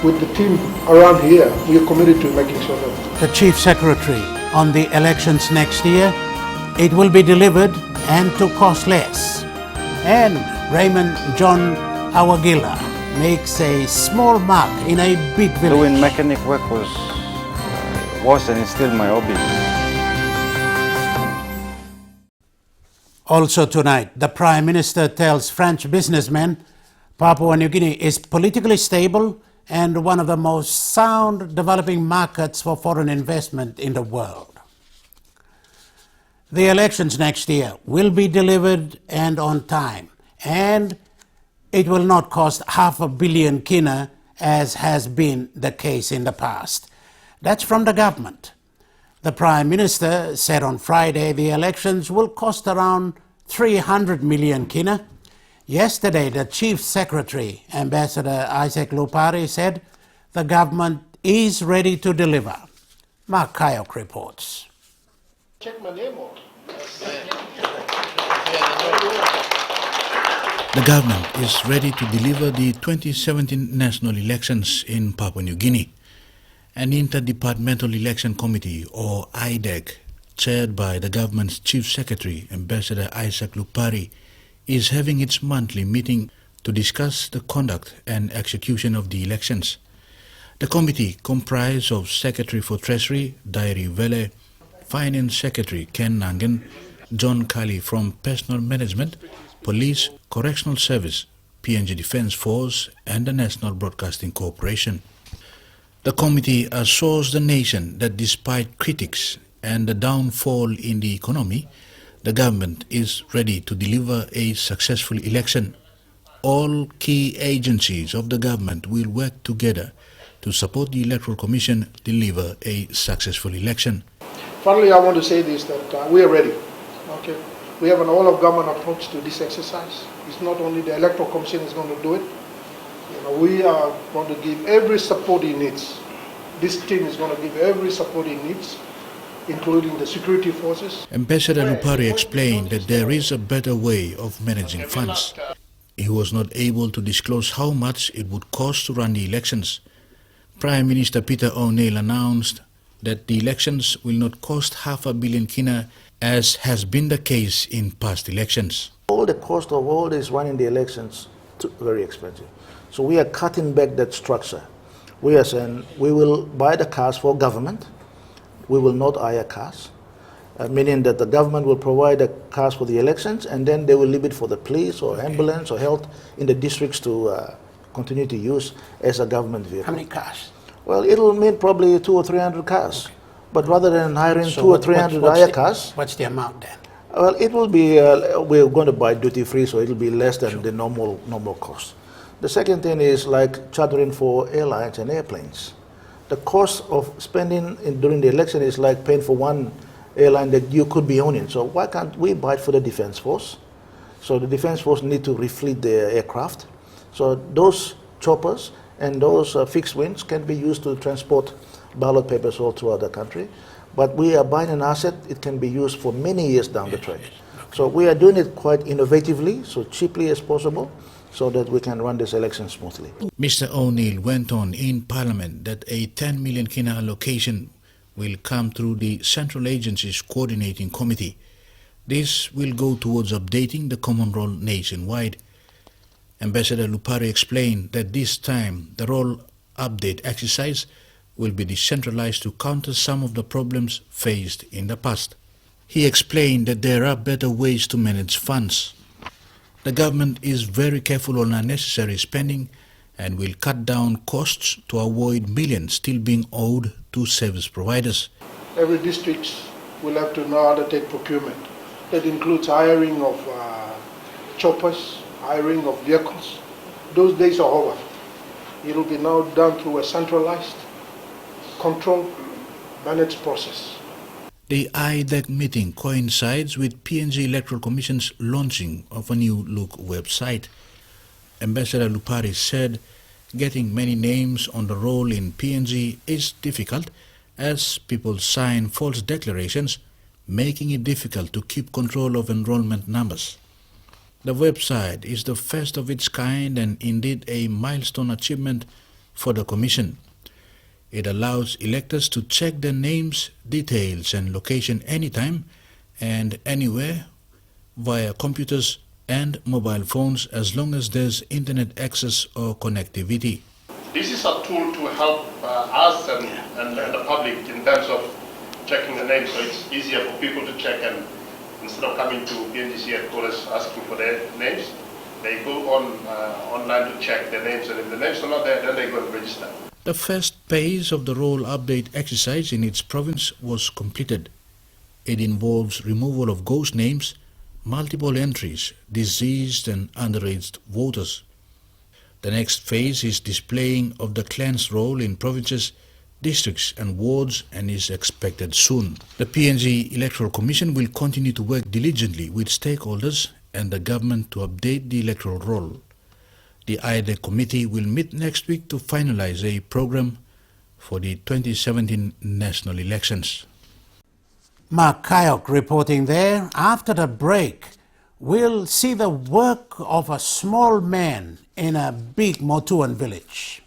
with the team around here, we are committed to making sure that the Chief Secretary on the elections next year, it will be delivered and to cost less. And Raymond John Awagila makes a small mark in a big village. Doing mechanic work was and is still my hobby. Also tonight, the Prime Minister tells French businessmen Papua New Guinea is politically stable and one of the most sound developing markets for foreign investment in the world. The elections next year will be delivered and on time, and it will not cost $500 million kina as has been the case in the past. That's from the government. The Prime Minister said on Friday the elections will cost around 300 million kina. Yesterday, the Chief Secretary, Ambassador Isaac Lupari, said the government is ready to deliver. Mark Kayok reports. check my name out. The government is ready to deliver the 2017 national elections in Papua New Guinea. An Interdepartmental Election Committee, or IDEC, chaired by the government's Chief Secretary, Ambassador Isaac Lupari, is having its monthly meeting to discuss the conduct and execution of the elections. The committee comprised of Secretary for Treasury, Dairi Vele, Finance Secretary Ken Nangan, John Kali from Personal Management, Police, Correctional Service, PNG Defence Force, and the National Broadcasting Corporation. The committee assures the nation that despite critics and the downfall in the economy, the government is ready to deliver a successful election. All key agencies of the government will work together to support the Electoral Commission deliver a successful election. Finally, I want to say this, that we are ready. Okay, we have an all-of-government approach to this exercise. It's not only the Electoral Commission is going to do it. We are going to give every support it needs. This team is going to give every support it needs, including the security forces. Ambassador Lupari explained that there is a better way of managing funds. He was not able to disclose how much it would cost to run the elections. Prime Minister Peter O'Neill announced that the elections will not cost $500 million kina, as has been the case in past elections. All the cost of all this running the elections is very expensive. So we are cutting back that structure. We are saying we will buy the cars for government. We will not hire cars, meaning that the government will provide the cars for the elections and then they will leave it for the police or ambulance or health in the districts to continue to use as a government vehicle. How many cars? Well, it will mean probably 200 or 300 cars. Okay. But rather than hiring So 200 or 300 hire cars, what's the amount then? well, it will be, we're going to buy duty free, so it will be less than the normal cost. The second thing is like chartering for airlines and airplanes. The cost of spending during the election is like paying for one airline that you could be owning. So why can't we buy it for the Defence Force? So the Defence Force need to refleet their aircraft. So those choppers and those fixed wings can be used to transport ballot papers all throughout the country. But we are buying an asset, it can be used for many years down the track. So we are doing it quite innovatively, so cheaply as possible, so that we can run this election smoothly. Mr. O'Neill went on in Parliament that a 10 million kina allocation will come through the Central Agencies Coordinating Committee. This will go towards updating the common roll nationwide. Ambassador Lupari explained that this time the roll update exercise will be decentralized to counter some of the problems faced in the past. He explained that there are better ways to manage funds. The government is very careful on unnecessary spending and will cut down costs to avoid millions still being owed to service providers. Every district will have to know how to take procurement. That includes hiring of choppers, hiring of vehicles. Those days are over. It will be now done through a centralized, controlled, managed process. The IDEC meeting coincides with PNG Electoral Commission's launching of a new look website. Ambassador Lupari said getting many names on the roll in PNG is difficult as people sign false declarations, making it difficult to keep control of enrollment numbers. The website is the first of its kind and indeed a milestone achievement for the Commission. It allows electors to check their names, details and location anytime and anywhere via computers and mobile phones as long as there's internet access or connectivity. This is a tool to help us and the public in terms of checking the names, so it's easier for people to check, and instead of coming to PNGC headquarters asking for their names, they go online to check their names, and if the names are not there, then they go and register. The first phase of the role update exercise in its province was completed. It involves removal of ghost names, multiple entries, deceased and underage voters. The next phase is displaying of the clan's role in provinces, districts and wards and is expected soon. The PNG Electoral Commission will continue to work diligently with stakeholders and the government to update the electoral roll. The IDEC committee will meet next week to finalize a program for the 2017 national elections. Mark Kayok reporting there. After the break, we'll see the work of a small man in a big Motuan village.